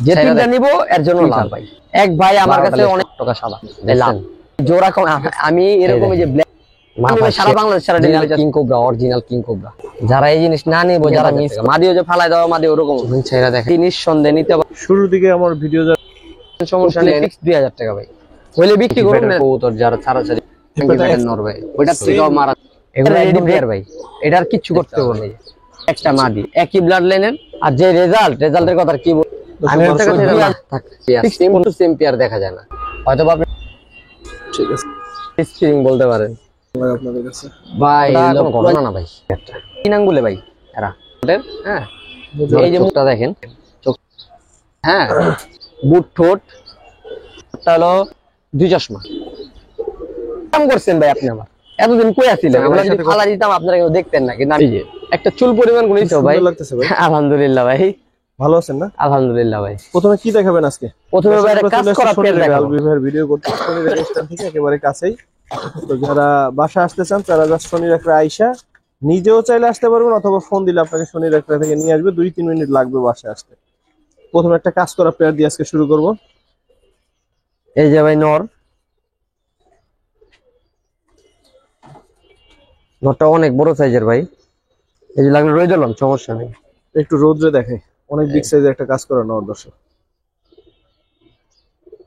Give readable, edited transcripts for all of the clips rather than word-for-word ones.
যে তিনটা নিব এর জন্য লাভ ভাই। এক ভাই আমার কাছে অনেক টাকা সাদা লাভ জোড়া কোন আমি এরকম যে ব্ল্যাক আমি সারা বাংলাদেশ সারা delivery king cobra original king cobra যারা এই জিনিস না নিব যারা মিস মাদিও যে ফালাই দাও মাদি ওরকম ছেড়ে দেখে জিনিস সন্দেহ নিতে শুরুর দিকে আমার ভিডিও সমস্যা নেই ফিক্স 2000 টাকা ভাই হইলে বিক্রি করুন না কবুতর যারা ছাড়াছাড়ি নরবে ওইটা থেকেও মারা এগুলো একদম রেয়ার ভাই এটার কিছু করতে হবে না একটা মাদি একই ব্লাড লাইনের আর যে রেজাল্টের কথা কি বল আমি সেম পেয়ার দেখা যায় না হয়তো আপনি ঠিক আছে স্প্রিং বলতে পারেন আপনাদের কাছে ভাই কোনো ঘটনা না ভাই তিন আঙ্গুলে ভাই এরা হ্যাঁ এই যে মুখটা দেখেন চোখ হ্যাঁ বুট ঠোঁট হলো 2 চশমা কাম করছেন ভাই আপনি আমার এতদিন কই আছিলেন আমরা যদি ফালা দিতাম আপনারা কেউ দেখতেন না কিন্তু আমি যে একটা চুল পরিমাণ গুনিছো ভাই আলহামদুলিল্লাহ ভাই ভালো আছেন না আলহামদুলিল্লাহ ভাই প্রথমে কি দেখাবেন আজকে প্রথমে ভাই একটা কাজ করা পেল দেখাবো আলবিভার ভিডিও করতে শনির স্টেশন থেকে একেবারে কাছেই তো যারা বাসা আসতে চান তারা জাস্ট শনির একটা আইসা নিজেও চাইলে আসতে পারবেন অথবা ফোন দিলে আপনাকে শনির একটা থেকে নিয়ে আসবে 2-3 মিনিট লাগবে বাসায় আসতে প্রথমে একটা কাজ করা পেয়ার দিয়ে আজকে শুরু করব এই যে ভাই নরটা অনেক বড় সাইজের ভাই এই যে লাগলে রয়ে দিলাম সমস্যা নেই একটু রোদ্রে দেখে অনেক বিগ সাইজের একটা কাজ করা নর দর্শক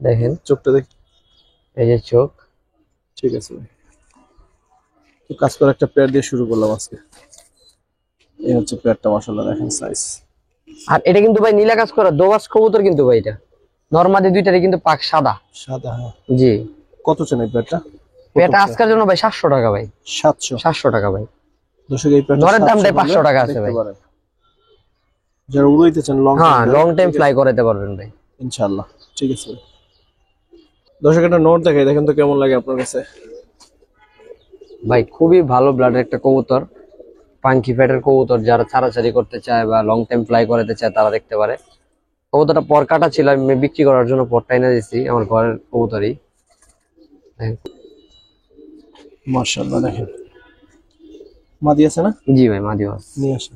দেখেন চোখটা দেখ এই যে চোখ ঠিক আছে তো কাজ করা একটা পেয়ার দিয়ে শুরু করলাম আজকে এই হচ্ছে পেয়ারটা মাশাআল্লাহ দেখেন সাইজ আর এটা কিন্তু ভাই নীলা কাজ করা দোবাস কবুতর কিন্তু ভাই এটা নরমাদি দুইটারই কিন্তু পাক সাদা সাদা হ্যাঁ জি কত চান এই পেয়ারটা পেয়ারটা আজকের জন্য ভাই 700 টাকা ভাই 700 টাকা ভাই দর্শক এই পেয়ারটা নরের দামটাই 500 টাকা আছে ভাই যারা উড়াইতে চান লং টাইম ফ্লাই করাতে পারবেন ভাই ইনশাআল্লাহ ঠিক আছে দর্শক একটা নোট দেখাই দেখেন তো কেমন লাগে আপনার কাছে ভাই খুবই ভালো ব্লাডের একটা কবুতর পাঙ্কি ফ্যাটের কবুতর যারা ছাড়াছাড়ি করতে চায় বা লং টাইম ফ্লাই করাতে চায় তারা দেখতে পারে কবুতরটা পর কাটা ছিল আমি বিক্রি করার জন্য পরটা এনে দিয়েছি আমার ঘরের কবুতরই মাশাআল্লাহ দেখেন মাদি আছে না জি ভাই মাদি আছে নিয়ে আসেন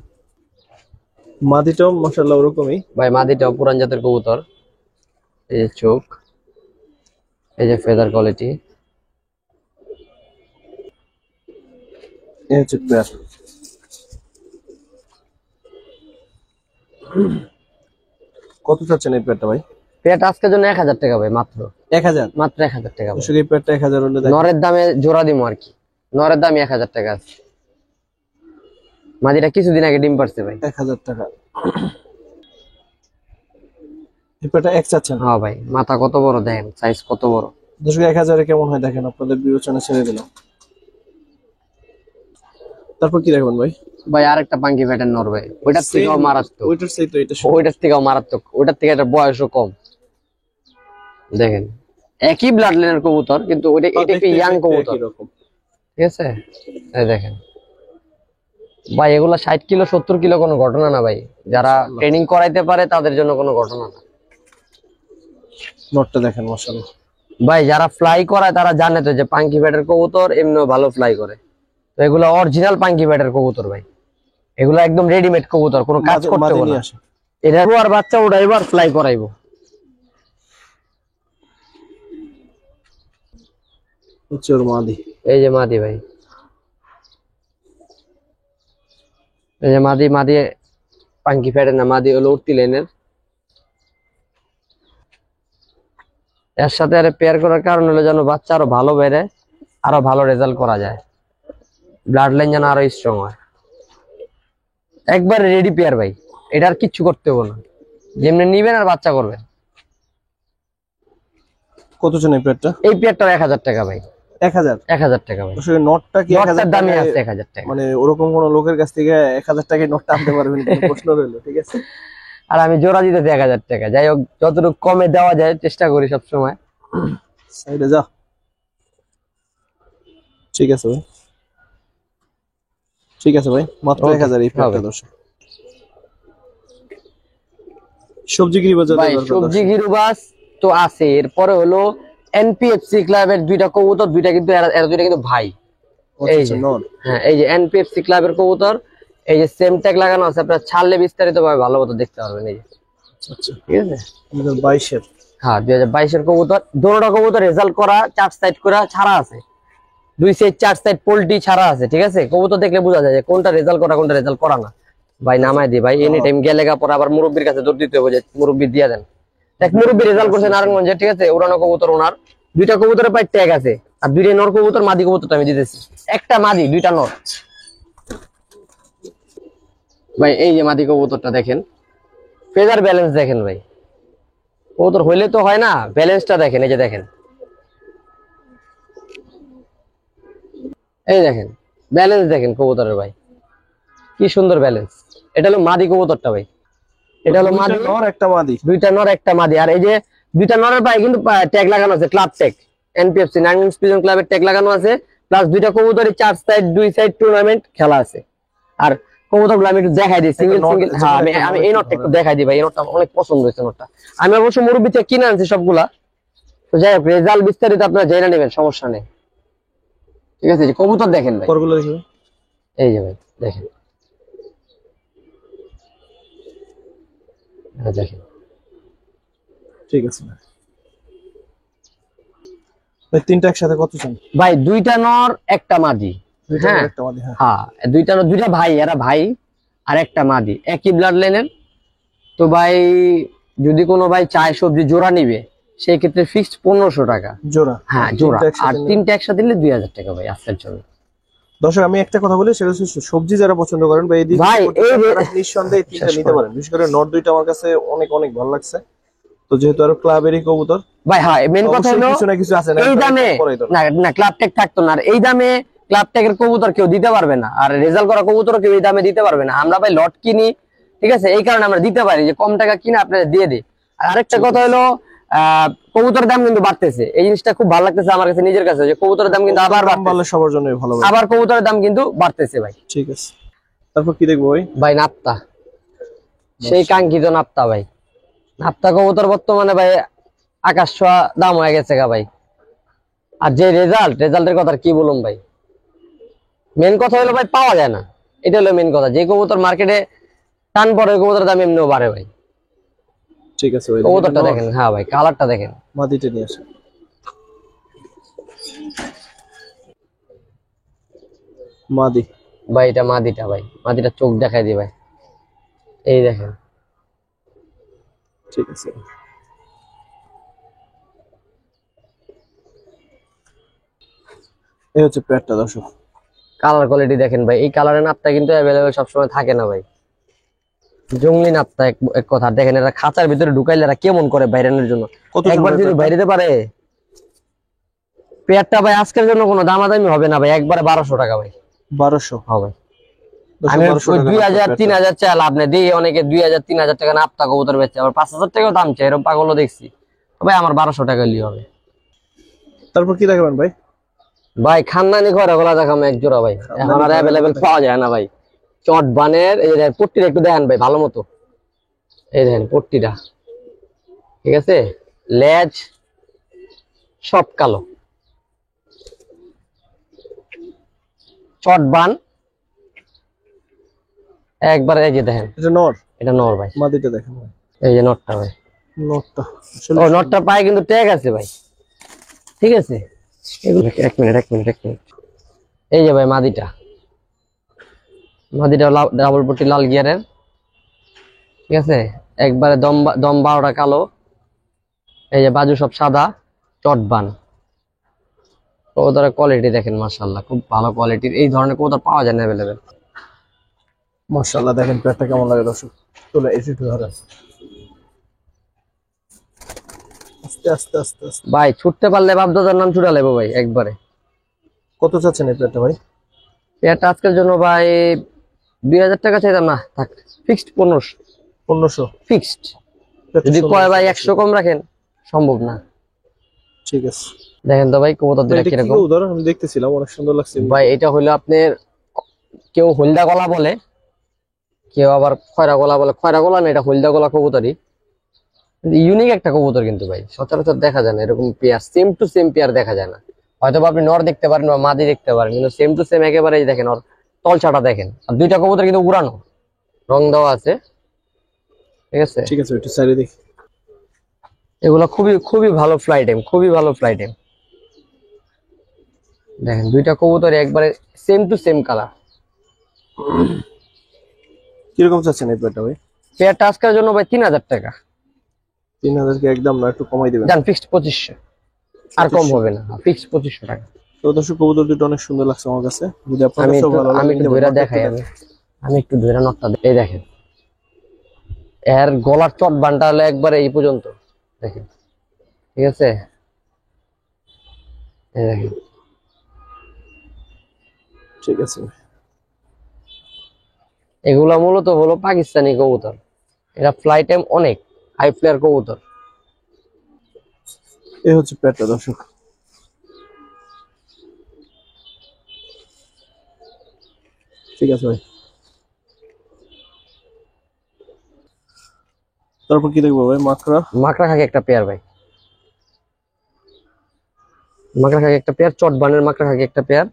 মাদিটাও মাশাআল্লাহ ওরকমই ভাই মাদিটাও পুরান জাতের কবুতর এই যে চোখ এই যে ফেদার কোয়ালিটি এই হচ্ছে পেয়ার কত চাচ্ছেন এই পেয়ারটা ভাই পেয়ারটা আজকের জন্য 1000 টাকা ভাই মাত্র 1000 মাত্র 1000 টাকা দর্শক এই পেয়ারটা 1000 হলে দেখেন নরের দামে জোড়া দিমু আর কি নরের দামই 1000 টাকা আছে মাদিটা কিছুদিন আগে ডিম পারছে ভাই 1000 টাকা এই পেয়ারটা এক চাচ্ছেন হ্যাঁ ভাই মাথা কত বড় দেখেন সাইজ কত বড় দর্শক 1000 এ কেমন হয় দেখেন আপনাদের বিবেচনা ছেড়ে দিলাম তারপর কি দেখবেন ভাই ভাই আরেকটা পাঙ্কি ফ্যাটের নর ভাই ওইটার থেকেও মারাত্মক ওইটার চাইতে এটা ওইটার থেকেও মারাত্মক ওইটার থেকে এটা বয়সও কম দেখেন একই ব্লাড লাইনের কবুতর কিন্তু ওইটা এটা কি ইয়াং কবুতর ঠিক আছে এই দেখেন ভাই এগুলা 60 কিলো 70 কিলো কোনো ঘটনা না ভাই যারা ট্রেনিং করাইতে পারে তাদের জন্য কোনো ঘটনা না নটটা দেখেন মাশাআল্লাহ ভাই যারা ফ্লাই করায় তারা জানে তো যে পাঙ্কি ফ্যাটের কবুতর এমনিও ভালো ফ্লাই করে তো এগুলো অরিজিনাল পাঙ্কি ফ্যাটের কবুতর ভাই এগুলো একদম রেডিমেড কবুতর কোনো কাজ করতে হবে না এটা আর বাচ্চা উড়াইবার ফ্লাই করাইবো হচ্ছে ওর মাদি এই যে মাদি ভাই এই যে মাদি পাঙ্কি ফ্যাটের না মাদি হলো উঠতি লাইনের এর সাথে আরে পেয়ার করার কারণ হলো যেন বাচ্চা আরো ভালো বেড়ে আরো ভালো রেজাল্ট করা যায় ব্লাড লাইন যেন আরো স্ট্রং হয় একবার রেডি পেয়ার ভাই এটা আর কিচ্ছু করতে হবে না যেমনি নিবেন আর বাচ্চা করবেন কত চান এই পেয়ারটা এই পেয়ারটা 1000 টাকা ভাই 1000 টাকা ভাই আসলে নটটা কি 1000 দামই আছে 1000 টাকা মানে ওরকম কোন লোকের কাছ থেকে 1000 টাকায় নটটা আনতে পারবেন কোনো প্রশ্ন রইলো ঠিক আছে আর আমি জোড়া দিতে 1000 টাকা যাই হোক যতটুকু কমে দেওয়া যায় চেষ্টা করি সব সময় সাইডে যা ঠিক আছে ভাই ঠিক আছে ভাই মাত্র 1000 এই পেয়ারটা দর্শক সবজি গিরিবাজ ভাই সবজি গিরিবাজ তো আছে এরপরে হলো এনপিএফসি ক্লাবের দুইটা কবুতর দুইটা কিন্তু এরা দুইটা কিন্তু ভাই এই যে হ্যাঁ এই যে এনপিএফসি ক্লাবের কবুতর এই যে সেম ট্যাগ লাগানো আছে আপনারা ছাড়লে বিস্তারিত ভাবে ভালো মতো দেখতে পারবেন এই যে আচ্ছা আচ্ছা, ঠিক আছে 2022 এর। হ্যাঁ 2022 এর কবুতর, দুটোটা কবুতর রেজাল্ট করা, 4 সাইড করা ছাড়া আছে, 2 সাইড 4 সাইড পোল্ট্রি ছাড়া আছে, ঠিক আছে। কবুতর দেখলে বোঝা যায় যে কোনটা রেজাল্ট করা কোনটা রেজাল্ট করা না। ভাই নামাই দি ভাই, এনি টাইম গেলে পর আবার মুরব্বির কাছে দৌড় দিতে হবে যে মুরব্বি দিয়া দেন। এক মুরব্বি রেজাল্ট করছে নারায়ণগঞ্জে, ঠিক আছে, উড়ানো কবুতর ওনার, 2টা কবুতরের পাই ট্যাগ আছে, আর 2টা নর কবুতর, মাদি কবুতরটা আমি দিতেছি, একটা মাদি 2টা নর। ভাই এই যে মাদি কবুতরটা দেখেন, ফেজার ব্যালেন্স দেখেন ভাই, কবুতর হইলে তো হয় না, ব্যালেন্সটা দেখেন, এই যে দেখেন, এই দেখেন ব্যালেন্স দেখেন কবুতরের ভাই, কি সুন্দর ব্যালেন্স। এটা হলো মাদি কবুতরটা ভাই, এটা হলো মাদি নর একটা মাদি, 2টা নর একটা মাদি। আর এই যে 2টা নরের পায়ে কিন্তু ট্যাগ লাগানো আছে, ক্লাব ট্যাগ, এনপিএফসি নারায়ণগঞ্জ পিজন ক্লাবের ট্যাগ লাগানো আছে, প্লাস 2টা কবুতরের 4 সাইড 2 সাইড টুর্নামেন্ট খেলা আছে। আর কবুতরগুলো আমি একটু দেখাই দিই সিঙ্গেল সিঙ্গেল। হ্যাঁ আমি এই নটটা একটু দেখাই দিই ভাই, এই নটটা অনেক পছন্দ হয়েছে নটটা, আমি অবশ্য মুরব্বি থেকে কিনে আনছি সবগুলা। তো যাই হোক রেজাল্ট বিস্তারিত আপনারা জেনে নেবেন, সমস্যা নেই, ঠিক আছে। কবুতর দেখেন ভাই, পরগুলো দেখি এই যে ভাই দেখেন, দেখেন, ঠিক আছে ভাই। 3টা একসাথে কত চান ভাই? 2টা নর একটা মাদি, 2টা হ্যাঁ একটা মাদি, হ্যাঁ হ্যাঁ 2টা নর, 2টা ভাই, এরা ভাই, আর একটা মাদি, একই ব্লাড লাইনের। তো ভাই যদি কোনো ভাই চায় সবজি জোড়া নিবে, সেই ক্ষেত্রে ফিক্সড 1500 টাকা জোড়া, হ্যাঁ জোড়া, আর 3টা একসাথে নিলে 2000 টাকা ভাই আজকের জন্য। দর্শক আমি একটা কথা বলি, সেটা হচ্ছে সবজি যারা পছন্দ করেন বা এই দিকে ভাই এই নিঃসন্দেহে 3টা নিতে পারেন। বিশেষ করে নর 2টা আমার কাছে অনেক অনেক ভালো লাগছে। তো যেহেতু আর ক্লাবেরই কবুতর ভাই, হ্যাঁ মেন কথা হলো কিছু না কিছু আছে না, এই দামে না, না ক্লাব ট্যাগ থাকতো না, আর এই দামে ক্লাব ট্যাগের কবুতর কেউ দিতে পারবে না, আর রেজাল্ট করা কবুতর কেউ এই দামে দিতে পারবে না। আমরা ভাই লট কিনি, ঠিক আছে, এই কারণে আমরা দিতে পারি যে কম টাকা কিনে আপনাদের দিয়ে দিই। আর আরেকটা কথা হলো কবুতরের দাম কিন্তু বাড়তেছে, এই জিনিসটা খুব ভালো লাগতেছে আমার কাছে নিজের কাছে, যে কবুতরের দাম কিন্তু আবার বাড়লে সবার জন্যই ভালো, আবার কবুতরের দাম কিন্তু বাড়তেছে ভাই। ঠিক আছে, তারপর কি দেখবো ভাই? ভাই নাপ্তা, সেই কাঙ্ক্ষিত নাপ্তা ভাই, নাপ্তা কবুতর বর্তমানে ভাই আকাশ ছোঁয়া দাম হয়ে গেছে গা ভাই। আর যে রেজাল্টের কথা কি বলুন ভাই, মেন কথা হলো ভাই পাওয়া যায় না, এটা হলো মেন কথা। যে কবুতর মার্কেটে টান পড়ে ওই কবুতরের দাম এমনিও বাড়ে ভাই। ঠিক আছে ভাই, কবুতরটা দেখেন, হ্যাঁ ভাই কালারটা দেখেন, মাদিটা নিয়ে আসেন। মাদি ভাই এটা মাদিটা ভাই, মাদিটা চোখ দেখাই দি ভাই, এই দেখেন, ঠিক আছে। এই হচ্ছে প্যাটটা দর্শক, কালার কোয়ালিটি দেখেন ভাই, এই কালারের নাপটা কিন্তু অ্যাভেলেবেল সবসময় থাকে না ভাই, জঙ্গলি নাপটা এক কথা। দেখেন এরা খাঁচার ভিতরে ঢুকাইলে এরা কেমন করে বাইরানোর জন্য, একবার যদি বাইরেতে পারে পেয়ারটা ভাই আজকের জন্য কোনো দামাদামি হবে না ভাই, একবারে 1200 টাকা ভাই, 1200 হবে। আমি 2000 3000 চাই লাভ নেই, দিই অনেকে 2000 3000 টাকা নাপতা কবুতর বেচে, আবার 5000 টাকাও দাম চাই, এরকম পাগলও দেখছি ভাই। আমার 1200 টাকা লিয়ে হবে। তারপর কি দেখাবেন ভাই? ভাই খানদানি ঘরে গলা দেখাম এক জোড়া ভাই, এখন আর অ্যাভেলেবেল পাওয়া যায় না ভাই। চট বানের এই যে পট্টিটা একটু দেখেন ভাই ভালো মতো, এই দেখেন পট্টিটা, ঠিক আছে, লেজ সব কালো, চট বান একবার, এই যে দেখেন এটা নর, এটা নর ভাই, মাদিটা দেখেন ভাই, এই যে নরটা ভাই, নরটা ও নটটা পায়ে কিন্তু ট্যাগ আছে ভাই, ঠিক আছে। এগুলো এক মিনিট এই যে ভাই মাদিটা ডাবল পট্টি লাল গিয়ারের, ঠিক আছে, একবারে দম 12টা কালো, এই যে বাজু সব সাদা, চটবান। কবুতরের কোয়ালিটি দেখেন মাশাআল্লাহ, খুব ভালো কোয়ালিটির, এই ধরনের কবুতর পাওয়া যায় না অ্যাভেলেবেল। মাশাআল্লাহ দেখেন প্যাটটা কেমন লাগে দর্শক, চলে এসে একটু ধরেন, আস্তে আস্তে আস্তে আস্তে ভাই ছুটতে পারলে বাপদাদার নাম ছুটা লেবো ভাই একবারে। কত চাচ্ছেন এই প্যাটটা ভাই? এটা আজকের জন্য ভাই 2000 টাকা চাইতাম না, থাক ফিক্সড 1500 ফিক্সড। যদি কয় ভাই 100 কম রাখেন, সম্ভব না। ঠিক আছে, দেখেন তো ভাই কবুতর দুটো এটা কি কিরকম কবুতর? আমি দেখতেছিলাম অনেক সুন্দর লাগছে ভাই। এটা হলো আপনার কেউ হলদা গলা বলে, কেউ আবার খয়রা গলা বলে। খয়রা গলা না, এটা হলদা গলা কবুতরই, ইউনিক একটা কবুতর কিন্তু ভাই, সচরাচর দেখা যায় না এরকম pair, same to same pair দেখা যায় না। হয়তো আপনি নর দেখতে পারেন বা মাদি দেখতে পারেন, কিন্তু সেম টু সেম একেবারে দেখেন, ওর তলছাটা দেখেন। আর 2টা কবুতর কিন্তু উড়ানো, রং দেওয়া আছে, ঠিক আছে, ঠিক আছে, একটু সাইডে দেখি। এগুলো খুবই খুবই ভালো ফ্লাই টাইম, খুবই ভালো ফ্লাই টাইম। দেখেন দুইটা কবুতর একবারে সেম টু সেম কালার। কিরকম চাচ্ছেন এই পেয়ারটা ভাই? পেয়ারটা আজকের জন্য ভাই 3000 টাকা। 3000 কি একদম না, একটু কমাই দিবেন? জান ফিক্সড 2500, আর কম হবে না, ফিক্সড 2500 টাকা। তো দর্শক, কবুতর দুটো অনেক সুন্দর লাগছে আমার কাছে, যদি আপনার আমি কাছেও একটু ভালো আমি লাগে একটু নিতে ধরে পারেন। দেখাই, আমি একটু ধরে নটটা এই দেখেন, এর গলার চট বানটা হলো একবারে এই পর্যন্ত, দেখেন। ঠিক আছে, এই দেখেন। ঠিক আছে, এগুলা মূলত হলো পাকিস্তানি কবুতর, এরা ফ্লাই টাইম অনেক হাই ফ্লায়ার কবুতর। এই হচ্ছে পেয়ারটা দর্শক। ঠিক আছে ভাই, তারপর কি দেখবো ভাই? মাকড়া। মাকড়া খাকি একটা পেয়ার ভাই, মাকড়া খাকি একটা পেয়ার, চট বানের মাকড়া খাকি একটা পেয়ার।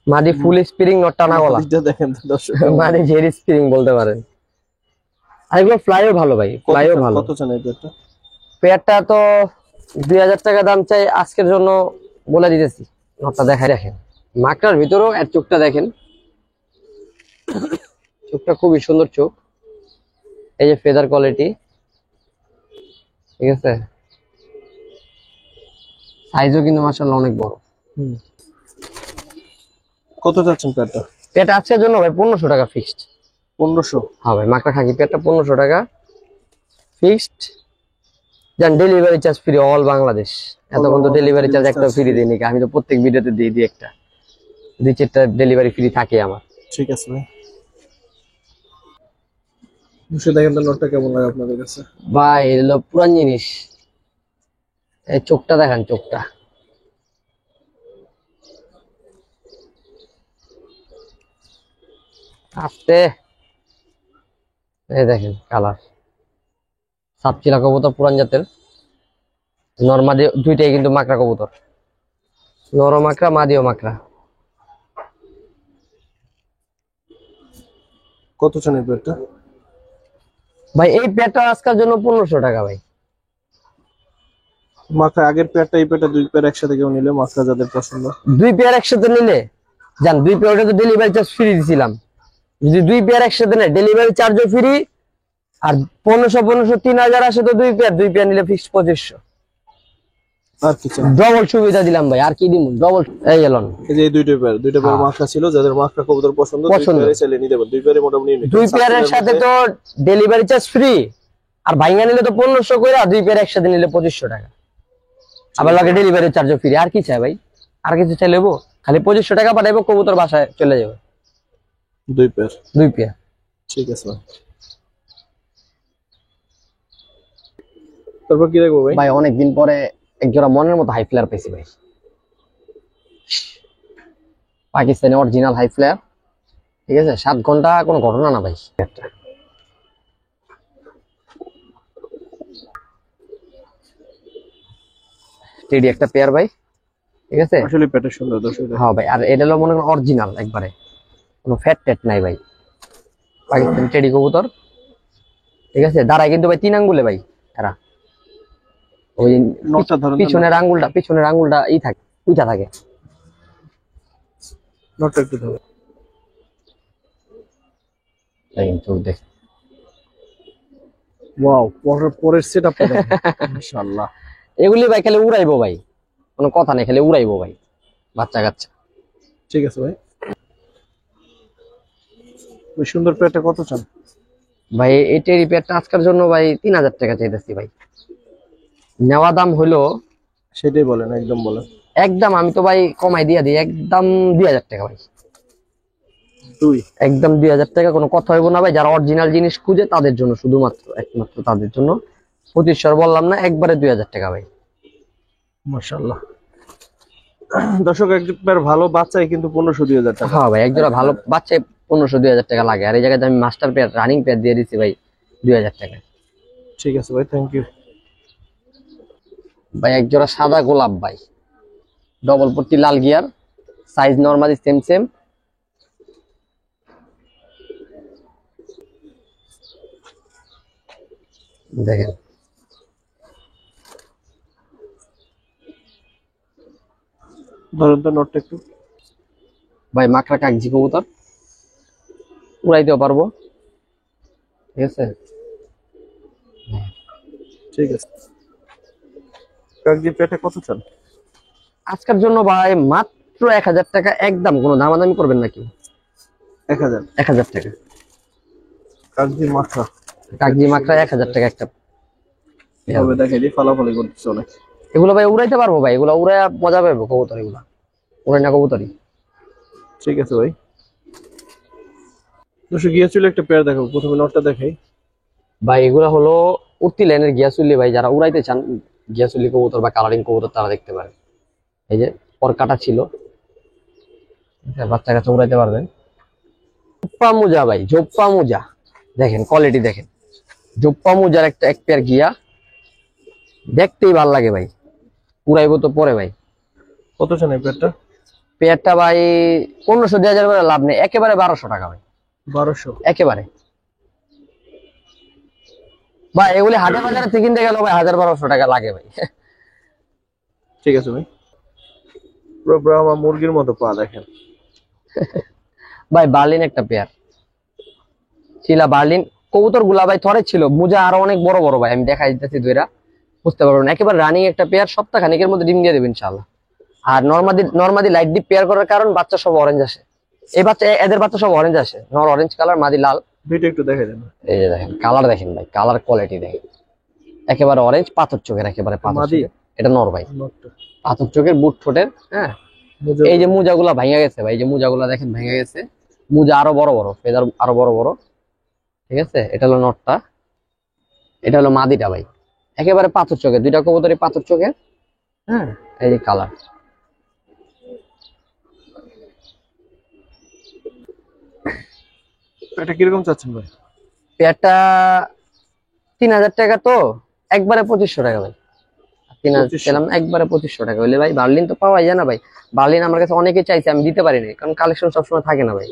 মাদি ফুল স্প্রিং নট টানা গলা, এটা দেখেন তো দর্শক। মাদি জেরি স্প্রিং বলতে পারেন। আর এগুলো ফ্লাইও ভালো ভাই, ফ্লাইও ভালো। কত চান এই পেয়ারটা? পেয়ারটা তো 2000 টাকা দাম চাই আজকের জন্য, বলে দিতেছি। নটটা দেখাই, দেখেন মাকড়ার ভিতরেও এর চোখটা দেখেন, চোখটা খুবই সুন্দর চোখ। এই যে ফেদার কোয়ালিটি, ঠিক আছে, সাইজও কিন্তু মাশাআল্লাহ অনেক বড়। কত চাচ্ছেন পেয়ারটা? পেয়ারটা আজকের জন্য ভাই 1500 টাকা ফিক্সড। 1500? হ্যাঁ ভাই, মাকড়া খাকি পেয়ারটা 1500 টাকা ফিক্সড। জান delivery charge free all Bangladesh. এতক্ষণ তো ডেলিভারি চার্জ একটা ফ্রি দিই নাকি, আমি তো প্রত্যেক ভিডিওতে দিয়ে দিই একটা, 2-4টা ডেলিভারি ফ্রি থাকে আমার। ঠিক আছে ভাই, বসে দেখেন তো নোটটা কেমন লাগে আপনাদের কাছে। ভাই এগুলো পুরান জিনিস। এই চোখটা দেখেন, চোখটা আস্তে, এই দেখেন কালার। সাপচিলা কবুতর পুরান জাতের, নরমাদি দুইটাই কিন্তু মাকড়া কবুতর, নর মাকড়া মাদিও মাকড়া। কত চান এই পেয়ারটা? ভাই এই পেয়ারটা আজকের জন্য 1500 টাকা ভাই। মাকড়া আগের পেয়ারটা এই পেয়ারটা, দুই পেয়ার একসাথে কেউ নিলে, মাকড়া যাদের পছন্দ। দুই পেয়ার একসাথে নিলে জান, দুই পেয়ারটা তো ডেলিভারি চার্জ ফ্রি দিছিলাম। যদি দুই পেয়ার একসাথে নেয় ডেলিভারি চার্জও ফ্রি, আর 1500 3000 আসে তো দুই পেয়ার নিলে ফিক্সড 2500। আর কি চান? ডবল সুবিধা দিলাম ভাই, আর কি দিব ডবল। এই এলন, এই যে এই দুইটা পেয়ার মাকড়া ছিল, যাদের মাকড়া কবুতর পছন্দ, দুই পেয়ারে চাইলে নিতে পারেন। দুই পেয়ারে মোটামুটি দুই পেয়ারের সাথে তো ডেলিভারি চার্জ ফ্রি, আর ভাইঙ্গা নিলে তো 1500 করে, আর দুই পেয়ার একসাথে নিলে 2500 টাকা, আবার লাগে ডেলিভারি চার্জও ফ্রি। আর কি চাই ভাই? আর কিছু চাই লেবো? খালি 2500 টাকা পাঠাইবো, কবুতর বাসায় চলে যাবে। দুই পেয়ার? দুই পেয়ার। ঠিক আছে ভাই, তারপর কি দেখবো ভাই? ভাই অনেকদিন পরে একজোড়া মনের মতো হাই ফ্লায়ার পেয়েছি ভাই, পাকিস্তানি অরিজিনাল হাই ফ্লায়ার। ঠিক আছে, 7 ঘন্টা কোনো ঘটনা না ভাই। একটা টেডি একটা পেয়ার ভাই, ঠিক আছে। আসলে পেটে সুন্দর দর্শক। হ্যাঁ ভাই, আর এটা হলো মনে করেন অরিজিনাল একবারে, কোনো ফ্যাট ট্যাট নাই ভাই, পাকিস্তানি টেডি কবুতর। ঠিক আছে, দাঁড়ায় কিন্তু ভাই 3 আঙ্গুলে ভাই এরা, ওই নটটা ধরেন, পিছনের আঙ্গুলটা ই থাকে, উইটা থাকে। নটটা একটু ধরো। দেখেন চোখ দেখ, ওয়াও, পরের সেটআপটা দেখেন মাশাআল্লাহ। এগুলি ভাই খালি উড়াইবো ভাই, কোনো কথা নেই, খালি উড়াইবো ভাই বাচ্চা কাচ্চা। ঠিক আছে ভাই, ওই সুন্দর পেয়ারটা কত চান? ভাই এই টেডি পেয়ারটা আজকের জন্য ভাই 3000 টাকা চাইতেছি ভাই। নেওয়া দাম হলো, সেটাই বলেন, একদম বলেন। একদম আমি তো ভাই কমাই দিয়া দিই, একদম 2000 টাকা ভাই। একদম 2000 টাকা, কোনো কথা হইব না ভাই। যারা অরিজিনাল জিনিস খুঁজে তাদের জন্য, শুধুমাত্র একমাত্র তাদের জন্য। 2500 বললাম না, একবারে 2000 টাকা ভাই। মাশাআল্লাহ দর্শক, একবার ভালো বাচ্চাই কিন্তু 1500-2000 টাকা। হ্যাঁ ভাই, একজোড়া ভালো বাচ্চা 1500-2000 টাকা লাগে, আর এই জায়গায় আমি মাস্টার পেয়ার রানিং পেয়ার দিয়ে দিচ্ছি ভাই 2000 টাকা। ঠিক আছে ভাই, থ্যাংক ইউ ভাই একজোড়া সাদা গোলাপ ভাই, ডবল পট্টি লাল gear, size normally same same. দেখেন ধরুন তো নটটা একটু। ভাই মাকড়া কাগজি কবুতর, উড়াইতেও পারবো, ঠিক আছে। ঠিক আছে, কাকজি পেটে কত চান? আজকের জন্য ভাই মাত্র 1000 টাকা একদম, কোনো দামাদামি করবেন নাকি? 1000। 1000 টাকা কাকজি মাথা কাগজি মাকড়া 1000 টাকা একটা। এভাবে দেখাই দিই, ফালাফালি করতেছে অনেক। এগুলো ভাই উড়াইতে পারবো ভাই, এগুলো উড়াই মজা পাবো কবুতর, এগুলা উড়াই না কবুতরই। ঠিক আছে ভাই, দুশো গিয়া ছিল একটা পেয়ার দেখাবো। প্রথমে নটটা দেখাই ভাই এগুলা হলো উঠতি লাইনের গিয়াসুল্লি ভাই, যারা উড়াইতে চান গিয়াসুল্লি কবুতর বা কালারিং কবুতর তারা দেখতে পারেন। এই যে পর কাটা ছিল, বাচ্চা কাচ্চা উড়াইতে পারবেন। জোপ্পা মুজা ভাই, জোপ্পা মুজা দেখেন, কোয়ালিটি দেখেন। জোপ্পা মুজার একটা এক পেয়ার গিয়া, দেখতেই ভাল লাগে ভাই, উড়াইবো তো পরে ভাই। কত চান এই পেয়ারটা? পেয়ারটা ভাই 1500 2000 করে লাভ নেই, একেবারে 1200 টাকা ভাই, 1200 একেবারে। ভাই এগুলি হাটে বাজারে থেকে কিনতে গেল ভাই 1000 1200 টাকা লাগে ভাই। ঠিক আছে ভাই, পুরো ব্রাহ্মা মুরগির মতো পা দেখেন। ভাই বার্লিন একটা পেয়ার ছিলা, বার্লিন কবুতর গুলা ভাই থরে ছিল, মুজা আরো অনেক বড় বড় ভাই, আমি দেখাই দিতেছি দুইটা, বুঝতে পারবেন। একেবারে রানিং একটা পেয়ার, সপ্তাহ খানিকের মধ্যে ডিম দিয়ে দেবেন ইনশাআল্লাহ। আর নরমাদি লাইট ডিপ পেয়ার করার কারণ বাচ্চা সব অরেঞ্জ আসে, এই বাচ্চা এদের বাচ্চা সব অরেঞ্জ আসে, নর অরেঞ্জ কালার, মাদি লাল। দুইটা একটু দেখাই দেন। এই যে দেখেন কালার দেখেন ভাই, কালার কোয়ালিটি দেখেন, একেবারে অরেঞ্জ পাথর চোখের, একেবারে পাথর মাদি চোখের। এটা নর ভাই, নটটা পাথর চোখের, বুট ঠোঁটের। হ্যাঁ, এই যে মুজাগুলা ভাঙা গেছে ভাই, এই যে মুজাগুলা দেখেন ভেঙে গেছে, মুজা আরো বড় বড়, ফেদার আরো বড় বড়, ঠিক আছে। এটা হলো নটটা, এটা হলো মাদিটা ভাই, একেবারে পাথর চোখের, দুইটা কবুতরই পাথর চোখের। হ্যাঁ, এই যে কালার। এটা কিরকম চাচ্ছেন ভাই? পেয়ারটা 3000 টাকা, তো একবারে 2500 টাকা ভাই। 3000 পেলাম, একবারে 2500 টাকা হইলে ভাই। বার্লিন তো পাওয়া যায় না ভাই, বার্লিন আমার কাছে অনেকে চাইছে, আমি দিতে পারি না, কারণ কালেকশন সবসময় থাকে না ভাই।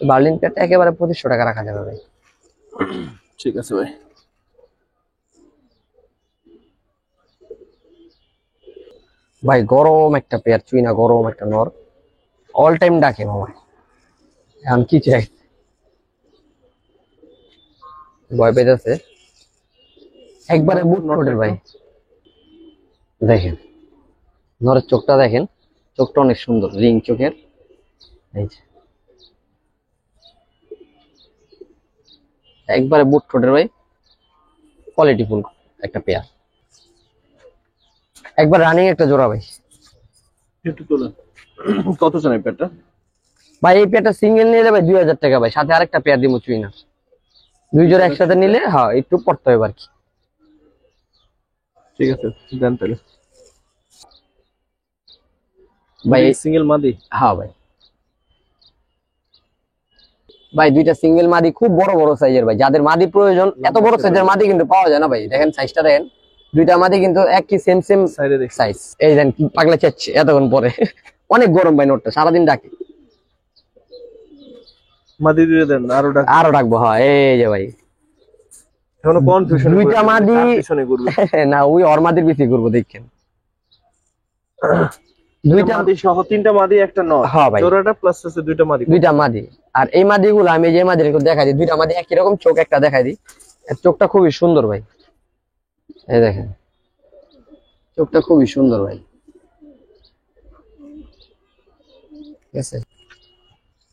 বার্লিন পেয়ারটা একেবারে 2500 টাকা রাখা যাবে ভাই। ঠিক আছে ভাই, ভাই গরম একটা পেয়ার, চুইনা গরম একটা নর, অল টাইম ডাকে মামা, এখন কি চাই, ভয় পেতেছে, একবারে বুট ঠোঁটের ভাই। দেখেন নরের চোখটা দেখেন, চোখটা অনেক সুন্দর, রিং চোখের। এই যে একবারে বুট ঠোঁটের ভাই, কোয়ালিটি ফুল একটা পেয়ার, একবার রানিং একটা জোড়া ভাই। একটু তোলেন। কত চান এই পেয়ারটা? ভাই এই পেয়ারটা সিঙ্গেল নিলে ভাই 2000 টাকা ভাই, সাথে আরেকটা পেয়ার দিব চুইনা, দুই জোড়া একসাথে নিলে হ্যাঁ একটু পড়তে হবে আর কি। ঠিক আছে দেন তাহলে ভাই। সিঙ্গেল মাদি? হ্যাঁ ভাই, ভাই দুইটা সিঙ্গেল মাদি, খুব বড় বড় সাইজের ভাই, যাদের মাদি প্রয়োজন, এত বড় সাইজের মাদি কিন্তু পাওয়া যায় না ভাই। দেখেন সাইজটা দেখেন, দুইটা মাদি কিন্তু একই সেম সাইডে দেখ সাইজ। এই দেন পাগলা চাচ্ছে এতক্ষণ পরে। অনেক গরম ভাই, নোটটা সারাদিন ডাকে। মাদি দিয়ে দেন, আরো ডাকবো, হ্যাঁ। এই যে ভাই এখনো কনফিউশন, দুইটা মাদি পিছনে ঘুরবে না, ওই ওর মাদির বেশি করবো দেখেন। দুইটা মাদি সহ তিনটা মাদি একটা নর। হ্যাঁ ভাই, জোড়াটা প্লাস আছে দুইটা মাদি। দুইটা মাদি। আর এই মাদি গুলো আমি যে মাদি দেখাই দিই, দুইটা মাদি একই রকম চোখ, একটা দেখাই দিই, চোখটা খুবই সুন্দর ভাই, এই দেখেন চোখটা খুবই সুন্দর ভাই, ঠিক আছে।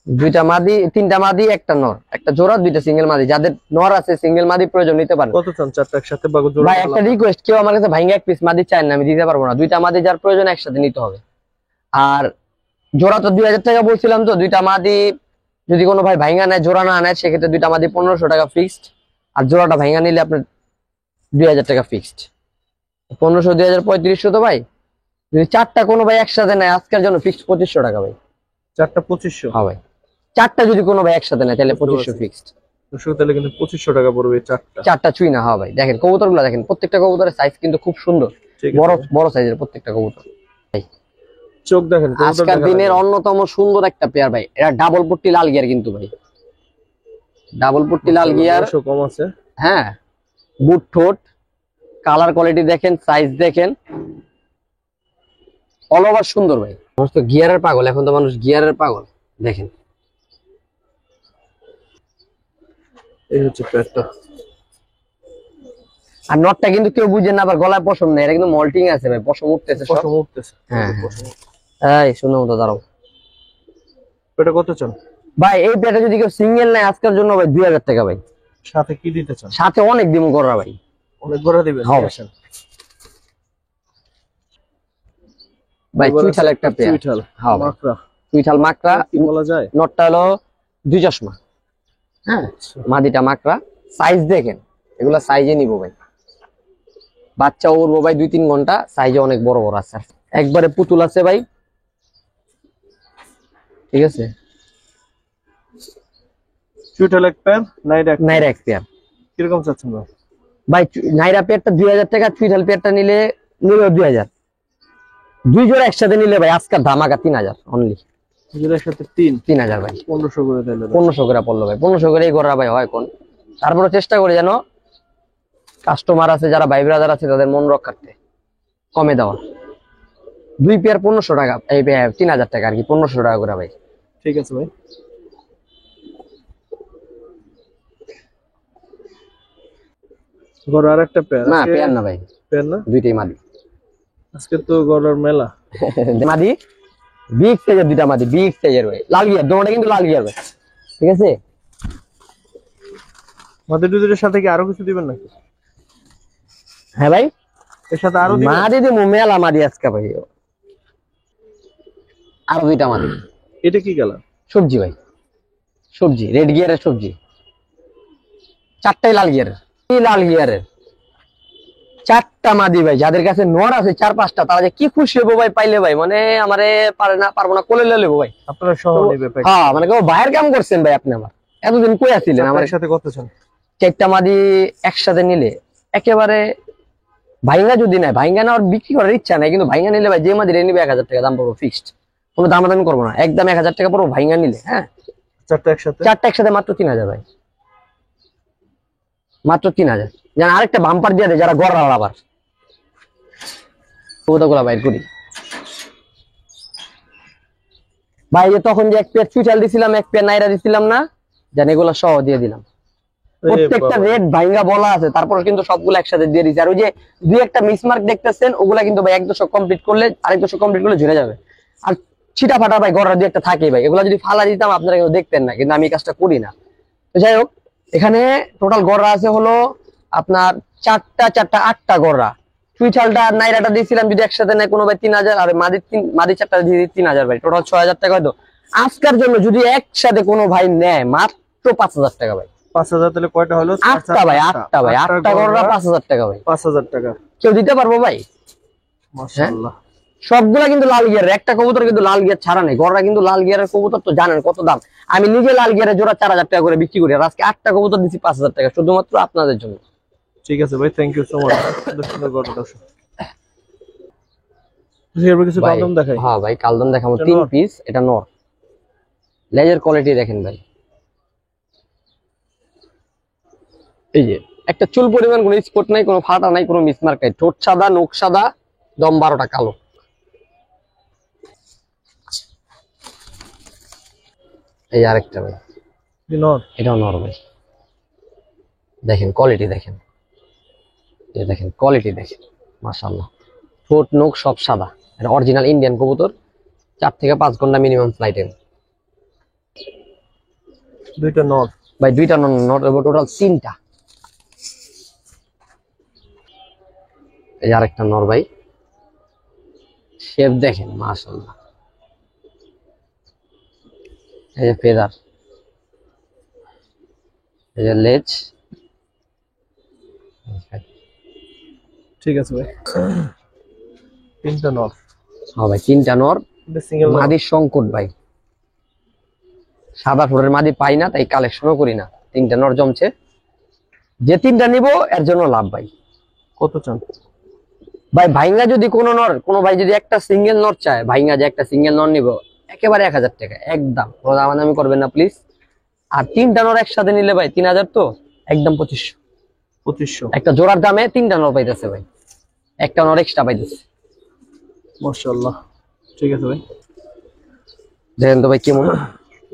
দুইটা মাদি, তিনটা মাদি একটা নর, একটা জোড়া, দুইটা সিঙ্গেল মাদি। যাদের নর আছে, সিঙ্গেল মাদি প্রয়োজন নিতে পারেন। কত চান চারটা একসাথে বা জোড়া? ভাই একটা রিকোয়েস্ট, কেউ আমার কাছে ভাঙা এক পিস মাদি চায় না, আমি দিতে পারবো না। দুইটা মাদি যার প্রয়োজন একসাথে নিতে হবে। আর জোড়া তো 2000 টাকা বলছিলাম, তো দুইটা মাদি যদি কোনো ভাই ভাঙা নেয়, জোড়া না নেয়, সেক্ষেত্রে দুইটা মাদি 1500 টাকা ফিক্সড। আর জোড়াটা ভাঙা নিলে আপনার 2000 টাকা ফিক্সড। 1500 2000 3500 তো ভাই। যদি চারটা কোনো ভাই একসাথে নেয়, আজকের জন্য ফিক্সড 2500 টাকা ভাই। চারটা 2500? হ্যাঁ ভাই, চারটা যদি কোনো ভাই একসাথে নেয় তাহলে 2500 ফিক্সড। তাহলে কিন্তু 2500 টাকা পড়বে চারটা চুই না। হ্যাঁ ভাই, দেখেন কবুতর গুলা দেখেন, প্রত্যেকটা কবুতরের সাইজ কিন্তু খুব সুন্দর, বড় বড় সাইজের প্রত্যেকটা কবুতর। চোখ দেখেন, আজকের দিনের অন্যতম সুন্দর একটা পেয়ার ভাই, এটা ডাবল পট্টি লাল গিয়ার কিন্তু ভাই, ডাবল পট্টি লাল গিয়ার কম আছে। হ্যাঁ, বুট ঠোঁট, কালার কোয়ালিটি দেখেন, সাইজ দেখেন, অল ওভার সুন্দর ভাই। মানুষ তো গিয়ারের পাগল, এখন তো মানুষ গিয়ারের পাগল। দেখেন এই হচ্ছে পেয়ারটা। আর নটটা কিন্তু কেউ বুঝে না, আবার গলায় পশম নেই, এটা কিন্তু মল্টিং আছে ভাই, পশম উঠতেছে সব। পশম উঠতেছে। হ্যাঁ এই শুনো তো দাঁড়াও এটা কত চান ভাই? এই পেটা যদি কেউ সিঙ্গেল নেয় আজকের জন্য ভাই 2000 টাকা ভাই। সাথে কি দিতে চান? সাথে অনেক দিমু করা ভাই, অনেক ঘোরা দিবেন। হ্যাঁ ভাই। চুইঠাল একটা পেয়ার, চুইঠাল হ্যাঁ মাকড়া। চুইঠাল মাকড়া কি বলা যায়? নটটা হলো 2 চশমা। হ্যাঁ মাদিটা মাকড়া। সাইজ দেখেন, এগুলা সাইজে নিব ভাই, বাচ্চা উড়বো ভাই 2-3 ঘন্টা, সাইজে অনেক বড় বড় আছে, একবারে পুতুল আছে ভাই। ঠিক আছে, চুইঠাল এক পেয়ার, নাইরা এক পেয়ার। কিরকম চাচ্ছেন ভাই? ভাই নাইরা পেয়ারটা 2000 টাকা, চুইঠাল পেয়ারটা নিলে 2000। 2 জোড়া একসাথে নিলে ভাই আজকাল ধামাকা 3000 অনলি। দুজনের সাথে 3000 ভাই, 1500 করে দিলে 1500 করে পড়লো ভাই। 1500 করে এই গড়া ভাই হয় কোন। তারপরে চেষ্টা করি যেন কাস্টমার আছে যারা ভাই ব্রাদার আছে তাদের মন রক্ষার্থে কমে দেওয়া। 2 পেয়ার 1500 টাকা, এই 3000 টাকা আর কি, 1500 টাকা করে ভাই। ঠিক আছে ভাই। গড় আর একটা পেয়ার না আছে? পেয়ার না ভাই, পেয়ার না, দুইটাই মাদি। আজকে তো গড়ার মেলা। মাদি বিগ সাইজের, দুইটা মাদি বিগ সাইজের ভাই, লাল গিয়ার, দুটোটা কিন্তু লাল গিয়ার ভাই। ঠিক আছে, মাদি দুধের সাথে কি আরো কিছু দিবেন নাকি? হ্যাঁ ভাই এর সাথে আরো দিবেন? মাদি দিমু, মেলা মাদি আজকে ভাই, আরো দুইটা মাদি। এটা কি কালার? সবজি ভাই, সবজি, রেড গিয়ারের সবজি, 4টাই লাল গিয়ারের। এই লাল গিয়ারের 4টা মাদি ভাই, যাদের কাছে নর আছে 4-5টা, তারা যে কি খুশি হবো ভাই পাইলে ভাই, মানে আমারে পারবো না কোলে লেবো ভাই। আপনারা সহ নিবে প্যাক? হ্যাঁ মানে কেউ বাইরের কাম করছেন ভাই আপনি, আমার এতদিন কই আছিলেন? আমার সাথে কত চান? 4টা মাদি একসাথে নিলে একেবারে ভাইঙ্গা যদি নেয়, ভাইঙ্গা না ওর বিক্রি করার ইচ্ছা নাই, কিন্তু ভাইঙ্গা নিলে ভাই যে মাদি নিবে 1000 টাকা দাম পড়বো ফিক্সড, কোনো দামাদামি করবো না, একদম 1000 টাকা পড়বো ভাইঙ্গা নিলে। হ্যাঁ 4টা একসাথে? 4টা একসাথে মাত্র 3000 ভাই, মাত্র 3000। যেন আরেকটা বাম্পার দিয়ে দেয় যারা গড়া আবার কবুতরগুলা বাইর করি ভাই। যে তখন যে এক পেয়ার চুইঠাল দিছিলাম, এক পেয়ার নাইরা দিছিলাম না, জান এগুলা সহ দিয়ে দিলাম। প্রত্যেকটা রেট ভাইঙ্গা বলা আছে, তারপর কিন্তু সবগুলো একসাথে দিয়ে দিচ্ছে। আর ওই যে 2-1টা মিসমার্ক দেখতেছেন, ওগুলা কিন্তু ভাই 1 দশক কমপ্লিট করলে, আরেক দশক কমপ্লিট করলে ঝরে যাবে। আর ছিটা ফাটা ভাই গড়া 2-1টা থাকে ভাই, এগুলা যদি ফালা দিতাম আপনারা কিন্তু দেখতেন না, কিন্তু আমি এই কাজটা করি না। তো যাই হোক, এখানে টোটাল গড়া আছে হলো আপনার 4টা 8টা গড়া। চুইঠালটা আর নাইরাটা দিয়েছিলাম যদি একসাথে নেয় কোনো ভাই 3000, আর মাদি 4টা দিয়ে 3000 ভাই, টোটাল 6000 টাকা। হয়তো আজকের জন্য যদি একসাথে কোনো ভাই নেয় মাত্র 5000 টাকা ভাই। 5000 তাহলে কয়টা হলো? 8টা ভাই, 8টা ভাই, 8টা গড়া 5000 টাকা ভাই। 5000 টাকা কেউ দিতে পারবো ভাই? মাশাআল্লাহ। সবগুলা কিন্তু লাল গিয়ার, একটা কবুতর কিন্তু লাল গিয়ার ছাড়া নেই। গড়া কিন্তু লাল গিয়ারের কবুতর তো জানেন কত দাম। আমি নিজে লাল গিয়ারের জোড়া 4000 টাকা করে বিক্রি করি, আর আজকে 8টা কবুতর দিচ্ছি 5000 টাকা শুধুমাত্র আপনাদের জন্য। ঠিক আছে ভাই, থ্যাংক ইউ সো মাচ। সুন্দর গড় দর্শক। এরপর কিছু কালদম দেখাই। হ্যাঁ ভাই কালদম দেখাবো 3 পিস। এটা নর, লেজের কোয়ালিটি দেখেন ভাই, এই যে একটা চুল পরিমাণ কোনো স্পট নাই, কোনো ফাটা নাই, কোনো মিসমার্ক নাই, ঠোঁট সাদা, নখ সাদা, দম 12টা কালো। এই আরেকটা ভাই, এটাও নর ভাই, দেখেন কোয়ালিটি দেখেন, এই দেখেন কোয়ালিটি দেখেন, মাশাআল্লাহ। ঠোঁট নখ সব সাদা, এটা অরিজিনাল ইন্ডিয়ান কবুতর। 4 থেকে 5 ঘন্টা মিনিমাম ফ্লাইট টাইম। দুইটা নর ভাই, দুইটা নর, টোটাল 3টা। এই আরেকটা নর ভাই, শেপ দেখেন মাশাআল্লাহ। এই যে ফেদার, এই যে লেজ। ঠিক আছে ভাই, 3টা নর। হ্যাঁ ভাই 3টা নর, সিঙ্গেল মাদির সংকট ভাই, সাদা ঠোঁটের মাদি পাই না, তাই কালেকশনও করি না। 3টা নর জমছে, যে 3টা নিব এর জন্য লাভ ভাই। কত চান ভাই? ভাইঙ্গা যদি কোনো নর, কোনো ভাই যদি একটা সিঙ্গেল নর চায়, ভাইঙ্গা যে একটা সিঙ্গেল নর নিব, একেবারে 1000 টাকা একদম, কোনো দামাদামি করবেন না প্লিজ। আর 3টা নর একসাথে নিলে ভাই 3000, তো একদম 2500। 2500 একটা জোড়ার দামে 3টা নর পাইতেছে ভাই, একটা নর এক্সট্রা পাইতেছে। মাশাআল্লাহ। ঠিক আছে ভাই, দেখেন তো ভাই কেমন,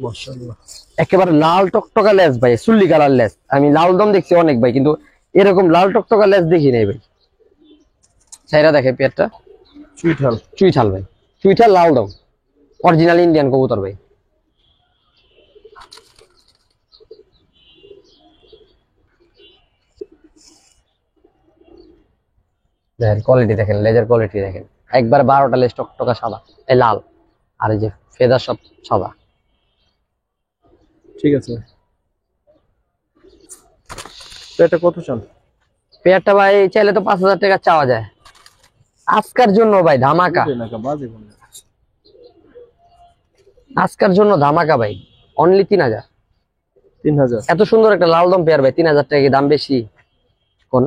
মাশাআল্লাহ। একেবারে লাল টকটকা লেজ ভাই, চুল্লি কালার লেজ। আমি লাল দম দেখছি অনেক ভাই, কিন্তু এরকম লাল টকটকা লেজ দেখি নাই ভাই। চাইরা দেখে পেয়ারটা, চুইঠাল। চুইঠাল ভাই, চুইঠাল লাল দম, অরিজিনাল ইন্ডিয়ান কবুতর ভাই। দেখেন কোয়ালিটি দেখেন, লেজের কোয়ালিটি দেখেন, একবার 12টা লেজ টকটকা সাদা, এই লাল, আর এই যে ফেদার সব সাদা। ঠিক আছে, তো এটা কত চান? পেয়ারটা ভাই চাইলে তো 5000 টাকা চাওয়া যায় আজকের জন্য ভাই, ধামাকা। আজকের জন্য ধামাকা ভাই, অনলি 3000। 3000? এত সুন্দর একটা লাল দম পেয়ার ভাই, 3000 টাকা কি দাম বেশি কোন?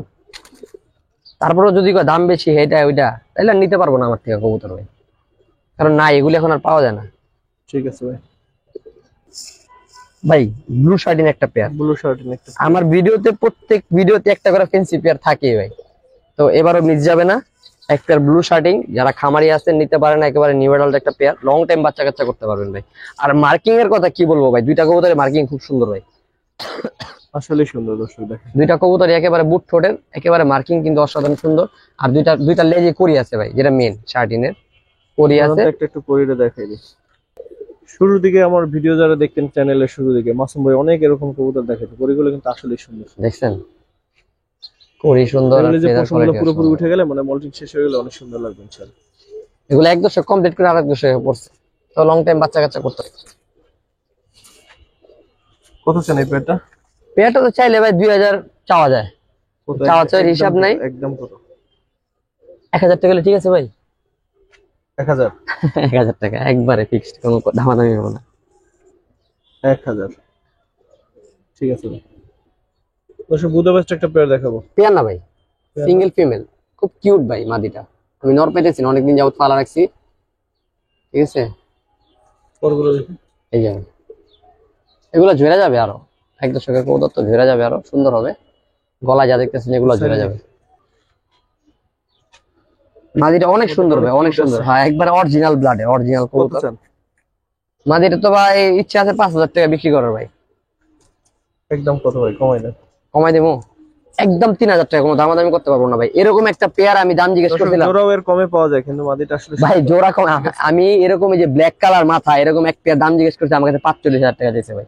তারপরেও যদি দাম বেশি এটা ওইটা, তাহলে আর নিতে পারবো না আমার থেকে কবুতর ভাই, কারণ না এগুলি এখন আর পাওয়া যায় না। ঠিক আছে ভাই। ভাই ব্লু শার্টিন একটা পেয়ার, ব্লু শার্টিন একটা, আমার ভিডিওতে প্রত্যেক ভিডিওতে একটা করে ফেন্সি পেয়ার থাকে ভাই, তো এবারও মিস যাবে না। এক পেয়ার ব্লু শার্টিং, যারা খামারি আছেন নিতে পারেন, একেবারে নিউ অ্যাডাল্ট একটা পেয়ার, লং টাইম বাচ্চা কাচ্চা করতে পারবেন ভাই। আর মার্কিং এর কথা কি বলবো ভাই, দুইটা কবুতরের মার্কিং খুব সুন্দর ভাই, আসলে সুন্দর। দর্শক দেখেন, দুইটা কবুতর একেবারে বুট ঠোঁটের, একেবারে মার্কিং কিন্তু অসাধারণ সুন্দর। আর দুইটা লেজে করি আছে ভাই, যেটা মেন শার্টিনের করি আছে। একটু পরিটা দেখাই দিই। শুরুর দিকে আমার ভিডিও যারা দেখতেন চ্যানেলের শুরু দিকে, মাসুম ভাই অনেক এরকম কবুতর দেখাতো, পরিগুলো কিন্তু আসলে সুন্দর। দেখছেন করি সুন্দর, আর যে ফেদার পশমগুলো কোয়ালিটি পুরোপুরি উঠে গেলে মানে মল্টিং শেষ হয়ে গেলে অনেক সুন্দর লাগবে ইনশাআল্লাহ। এগুলো এক দশক কমপ্লিট করে আরেক দশকে পড়ছে, তো লং টাইম বাচ্চা কাচ্চা করতে। কত চান এই পেয়ারটা? পেয়ারটা তো চাইলে ভাই 2000 চাওয়া যায়, চাওয়া চাওয়ার হিসাব নাই। একদম কত? 1000 টাকা হলে ঠিক আছে ভাই। 1000? 1000 টাকা একবারে ফিক্সড, কোনো দামাদামি হবে না। 1000 ঠিক আছে ভাই। দর্শক বুদাপেস্ট একটা পেয়ার দেখাবো। পেয়ার না ভাই, সিঙ্গেল ফিমেল, খুব কিউট ভাই মাদিটা। আমি নর পেতেছি না, অনেকদিন যাবত পালা রাখছি, ঠিক আছে। পরগুলো দেখি। এই যে এগুলো ঝরে যাবে আরো, এক দশকের কবুতর তো ঝরে যাবে, আরো সুন্দর হবে। গলা যা দেখতেছেন এগুলো ঝরে যাবে। মাদিটা অনেক সুন্দর ভাই, অনেক সুন্দর। হ্যাঁ একবারে অরিজিনাল ব্লাডে, অরিজিনাল কত কবুতর। চান? মাদিটা তো ভাই ইচ্ছা আছে 5000 টাকা বিক্রি করার ভাই। একদম কত ভাই, কমাই দেন। কমাই দেবো একদম 3000 টাকা, কোনো দামাদামি করতে পারবো না ভাই। এরকম একটা পেয়ার আমি দাম জিজ্ঞেস করছিলাম জোড়াও এর কমে পাওয়া যায়, কিন্তু মাদিটা আসলে ভাই জোড়া কম। আমি এরকম এই যে ব্ল্যাক কালার মাথা এরকম এক পেয়ার দাম জিজ্ঞেস করছি, আমার কাছে 45,000 টাকা দিয়েছে ভাই,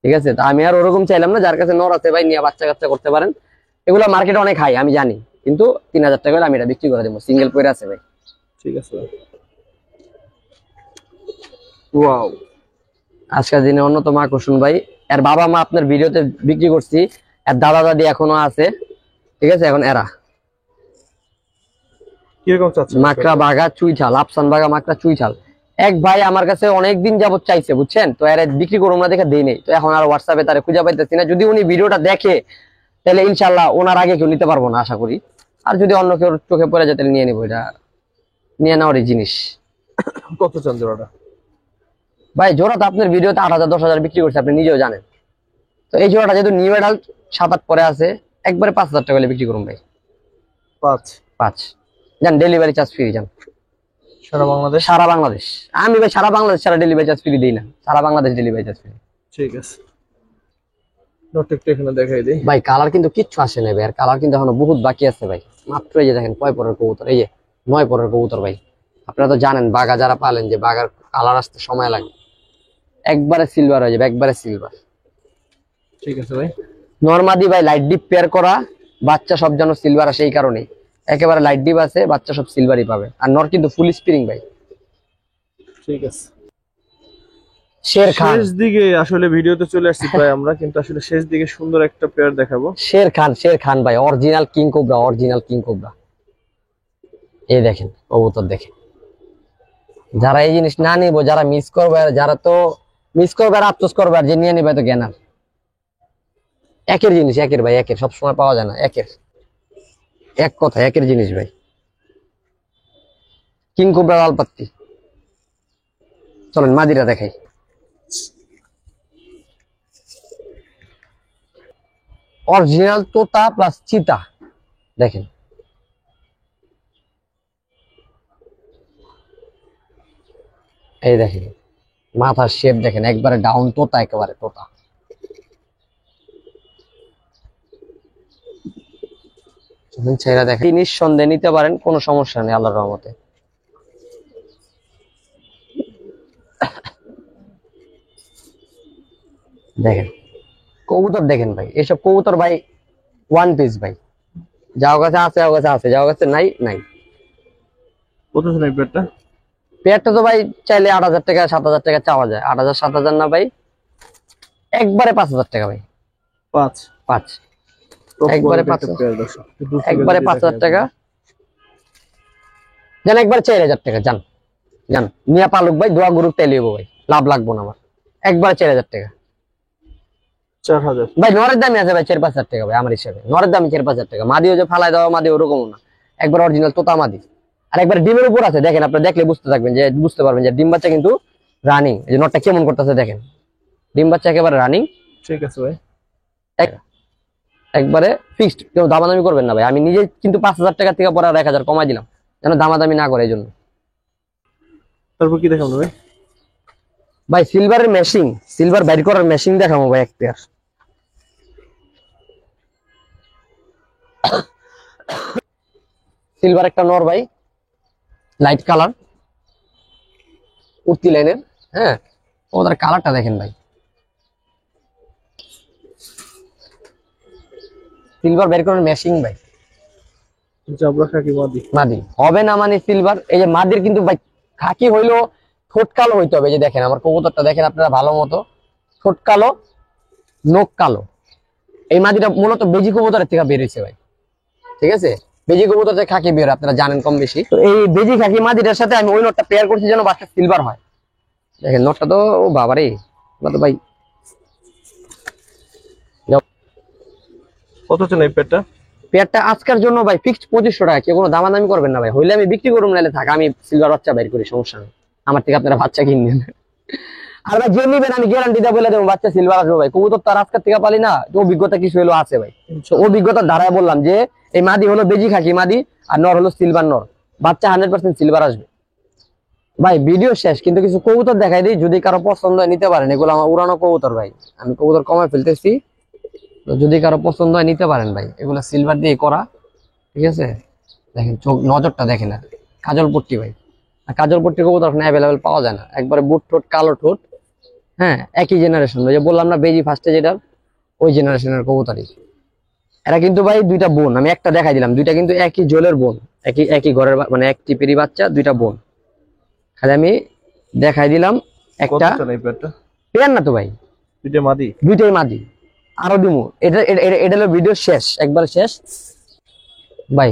ঠিক আছে। তো আমি আর ওরকম চাইলাম না, যার কাছে নর আছে ভাই নিয়ে বাচ্চা কাচ্চা করতে পারেন। এগুলো মার্কেটে অনেক হাই আমি জানি, কিন্তু 3000 টাকা হলে আমি এটা বিক্রি করে দেবো, সিঙ্গেল পেয়ার আছে ভাই। ঠিক আছে। ওয়াও, আজকের দিনে অন্যতম আকর্ষণ ভাই। এর বাবা মা আপনার ভিডিওতে বিক্রি করছি, এর দাদা দাদি এখনো আছে, ঠিক আছে। এখন এরা কিরকম চাচ্ছেন? মাকড়া বাঘা চুইঝাল, আফসান বাঘা মাকড়া চুইঝাল। এক ভাই আমার কাছে অনেকদিন যাবত চাইছে বুঝছেন, তো এর বিক্রি করবো না দেখে দেই নেই, তো এখন আর হোয়াটসঅ্যাপে তারে খুঁজে পাইতেছি না। যদি উনি ভিডিওটা দেখে তাহলে ইনশাল্লাহ ওনার আগে কেউ নিতে পারবো না আশা করি, আর যদি অন্য কেউ চোখে পড়ে যায় তাহলে নিয়ে নিবো, এটা নিয়ে নেওয়ারই জিনিস। কত চান জোড়াটা? ভাই জোড়া তো আপনার ভিডিওতে 8000 10,000 বিক্রি করছে, আপনি নিজেও জানেন। তো এই জোড়াটা যেহেতু নিউ অ্যাডাল্ট 7-8 পরে আছে, একবারে 5000 টাকা হলে বিক্রি করুন ভাই। 5 যান, ডেলিভারি চার্জ ফ্রি যান, সারা বাংলাদেশ। সারা বাংলাদেশ। আমি ভাই সারা বাংলাদেশ সারা ডেলিভারি চার্জ ফ্রি দিই না, সারা বাংলাদেশ ডেলিভারি চার্জ ফ্রি। ঠিক আছে, নোটটা এখানে দেখাই দিই ভাই। কালার কিন্তু কিচ্ছু আসে না ভাই, আর কালার কিন্তু এখনো বহুত বাকি আছে ভাই। মাত্র এই যে দেখেন 9 পরের কবুতর, এই যে 9 পরের কবুতর ভাই। আপনারা তো জানেন বাঘা যারা পালেন যে বাঘার কালার আসতে সময় লাগে, একবারে সিলভার হয়ে যাবে, একবারে সিলভার। ঠিক আছে ভাই। নরমাদি ভাই লাইট ডিপ পেয়ার করা, বাচ্চা সব যেন সিলভার আসে, এই কারণেই একেবারে লাইট ডিপ আছে, বাচ্চা সব সিলভারই পাবে। আর নর কিন্তু ফুল স্প্রিং ভাই। ঠিক আছে, শের খান, শেষ দিকে আসলে ভিডিওতে চলে আসছি প্রায় আমরা, কিন্তু আসলে শেষ দিকে সুন্দর একটা পেয়ার দেখাবো। শের খান ভাই, original king cobra, original king cobra. এই দেখেন কবুতর দেখেন, যারা এই জিনিস না নিবো, যারা মিস করবে, যারা তো মিস করবে আর আফসোস করবে, আর যে নিয়ে নিবে তো জ্ঞানার। একের জিনিস, একের ভাই, একের সব সময় পাওয়া যায় না, একের এক কথা, একের জিনিস ভাই। কিং কোবরা লালপাত্তি। চলেন মাদিরা দেখাই। অরিজিনাল তোতা প্লাস চিতা দেখেন। এই দেখেন মাথার শেপ দেখেন, একবারে ডাউন তোতা, একেবারে তোতা। ছেড়ে দেখেন, নিঃসন্দেহে নিতে পারেন, কোনো সমস্যা নেই আল্লাহর রহমতে। দেখেন কবুতর দেখেন ভাই, এসব কবুতর ভাই ওয়ান পিস ভাই, যাও কাছে আছে যাও কাছে আছে, যাও কাছে নাই নাই। কত ছিল এই পেয়ারটা? পেয়ারটা তো ভাই চাইলে 8,000 টাকা 7,000 টাকা চাওয়া যায়। 8,000 7,000 না ভাই, একবারে 5,000 টাকা ভাই। 5 5 একবারে 5,000, একবারে 5,000 টাকা জান, একবারে 4,000 টাকা জান জান। মিয়া পালুক ভাই, দোয়া গরুক তেল হইব ভাই, লাভ লাগবো না আমার। একবারে 4,000 টাকা 4,000 ভাই। নরের দামই আছে ভাই 4-5,000 টাকা ভাই, আমার হিসাবে নরের দামই 4-5,000 টাকা। মাদিও যে ফালাই দেওয়া মাদি ওরকম না, একবার অরিজিনাল তোতা মাদি। আর একবার ডিমের উপর আছে, দেখেন আপনি দেখলে বুঝতে থাকবেন, যে বুঝতে পারবেন যে ডিম বাচ্চা কিন্তু রানিং। এই যে নটটা কেমন করতেছে দেখেন, ডিম বাচ্চা একেবারে রানিং। ঠিক আছে ভাই, একবারে ফিক্সড, কেউ দামাদামি করবেন না ভাই। আমি নিজে কিন্তু 5,000 টাকা থেকে পরে 1,000 কমাই দিলাম, যেন দামাদামি না করে এই জন্য। তারপর কি দেখাবো ভাই? ভাই সিলভারের মেশিং, সিলভার বের করার মেশিং দেখাবো ভাই এক পেয়ার। সিলভার একটা নর ভাই, লাইট কালার, উঠতি লাইনের। হ্যাঁ, ওদের কালারটা দেখেন ভাই, সিলভার বের করার মেশিং ভাই। জাবরা খাকি মাদি, মাদি হবে না মানে সিলভার। এই যে মাদির কিন্তু ভাই খাকি হইলো ঠোঁট কালো হইতে হবে। এই যে দেখেন আমার কবুতরটা দেখেন আপনারা ভালো মতো, ঠোঁট কালো, নখ কালো। এই মাদিটা মূলত বেজি কবুতরের থেকে বেরিয়েছে ভাই, ঠিক আছে? বেজি কবুতর থেকে খাকি বের, আপনারা জানেন কম বেশি। তো এই বেজি খাকি মাদিটার সাথে আমি ওই নটটা পেয়ার করছি যেন বাচ্চা সিলভার হয়। দেখেন নটটা তো, ও বাবারে, তো ভাই। কত ছিল এই পেয়ারটা? পেয়ারটা আজকের জন্য ভাই ফিক্সড 2,500 টাকা, কেউ কোনো দামাদামি করবেন না ভাই। হইলে আমি বিক্রি করুন, নাহলে থাক, আমি সিলভার বাচ্চা বের করি, সমস্যা নেই। আমার থেকে আপনারা বাচ্চা কিনবেন। আর ভাই যে নিবেন আমি গ্যারান্টি দিয়ে বলে দেবো বাচ্চা সিলভার আসবে ভাই। কবুতর তার আজকের থেকে পালি না, অভিজ্ঞতা কিছু হলো আছে ভাই। অভিজ্ঞতার ধারায় বললাম যে এই মাদি হলো বেজি খাকি মাদি, আর নর হলো সিলভার নর, বাচ্চা 100% সিলভার আসবে ভাই। ভিডিও শেষ, কিন্তু কিছু কবুতর দেখাই দিই, যদি কারো পছন্দ হয় নিতে পারেন। এগুলো আমার উড়ানো কবুতর ভাই, আমি কবুতর কমায় ফেলতেছি, যদি কারো পছন্দ হয় নিতে পারেন ভাই। এগুলো সিলভার দিয়ে করা, ঠিক আছে? দেখেন চোখ নজরটা দেখেন, আর কাজল পট্টি ভাই। আর কাজল পট্টি কবুতর এখন অ্যাভেলেবেল পাওয়া যায় না। একবারে বুট ঠোঁট, কালো ঠোঁট, হ্যাঁ, একই জেনারেশন। ওই যে বললাম না বেজি ফার্স্টে যেটা, ওই জেনারেশনের কবুতরই। এরা কিন্তু ভাই দুইটা বোন, আমি একটা দেখাই দিলাম, দুইটা কিন্তু একই জলের বোন, একই একই ঘরের মানে এক টিপেরই বাচ্চা, দুইটা বোন। খালি আমি দেখাই দিলাম একটা পেয়ার না তো ভাই, দুইটা মাদি, দুইটাই মাদি। আরো দিমু, এটা এটা হলো ভিডিও শেষ, একবার শেষ ভাই।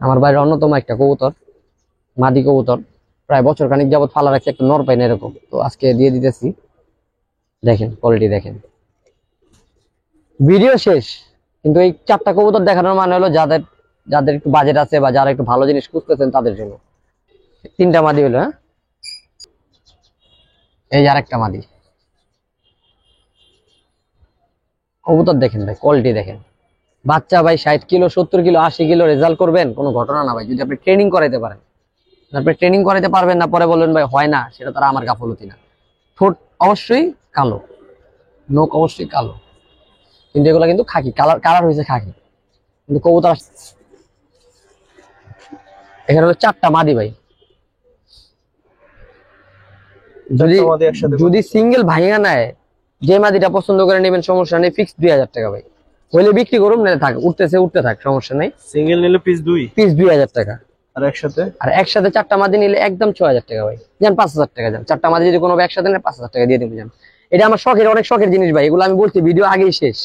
আমার বাইরের অন্যতম একটা কবুতর, মাদি কবুতর, প্রায় বছর খানিক যাবত ফালা রাখছে, একটা নর পাই না এরকম, তো আজকে দিয়ে দিতেছি। দেখেন কোয়ালিটি দেখেন, ভিডিও শেষ। কিন্তু এই 4টা কবুতর দেখানোর মানে হলো যাদের যাদের একটু বাজেট আছে বা যারা একটু ভালো জিনিস খুঁজতেছেন তাদের জন্য। 3টা মাদি হলো, হ্যাঁ, এই আরেকটা মাদি। কবুতর দেখেন ভাই, কোয়ালিটি দেখেন। বাচ্চা ভাই 60 কিলো 70 কিলো 80 কিলো রেজাল্ট করবেন, কোনো ঘটনা না ভাই, যদি আপনি ট্রেনিং করাইতে পারেন। আপনি ট্রেনিং করাইতে পারবেন না, পরে বলবেন ভাই হয় না, সেটা তারা আমার গাফলতি না। ঠোঁট অবশ্যই কালো, নখ অবশ্যই কালো, কিন্তু এগুলো কিন্তু খাকি কালার, কালার হয়েছে খাকি, কিন্তু কবুতর এখানে হলো 4টা মাদি ভাই। যদি যদি সিঙ্গেল ভাইয়া নেয়, যে মাদিটা পছন্দ করে নেবেন, সমস্যা নেই, ফিক্স 2,000 টাকা ভাই। হইলে বিক্রি করুন, নাহলে থাক, উঠতেছে উঠতে থাক, সমস্যা নেই। সিঙ্গেল নিলে পিস 2, পিস 2,000 টাকা। আর একসাথে 4টা মাদি নিলে একদম 6,000 টাকা ভাই। যান 5,000 টাকা যান, 4টা মাদি যদি কোনো একসাথে নেয় 5,000 টাকা দিয়ে দেবো যান। এটা আমার শখের, অনেক শখের জিনিস ভাই। এগুলো আমি বলছি ভিডিও আগেই শেষ,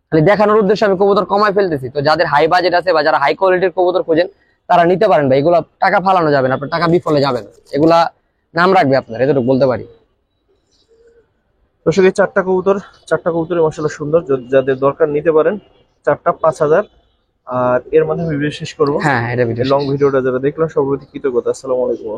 খালি দেখানোর উদ্দেশ্যে আমি কবুতর কমায় ফেলতেছি। তো যাদের হাই বাজেট আছে বা যারা হাই কোয়ালিটির কবুতর খোঁজেন, তারা নিতে পারেন ভাই। এগুলো টাকা ফালানো যাবে না, আপনার টাকা বিফলে যাবে না, এগুলা নাম রাখবে আপনার, এতটুকু বলতে পারি। দর্শক এই 4টা কবুতর, 4টা কবুতরের মাশাআল্লাহ সুন্দর, যাদের দরকার নিতে পারেন। 4টা 5,000। আর এর মাধ্যমে ভিডিও শেষ করবো। হ্যাঁ, এটা ভিডিও লং ভিডিওটা যারা দেখলাম সর্বপ্রতি কৃতজ্ঞতা। আসসালামু আলাইকুম।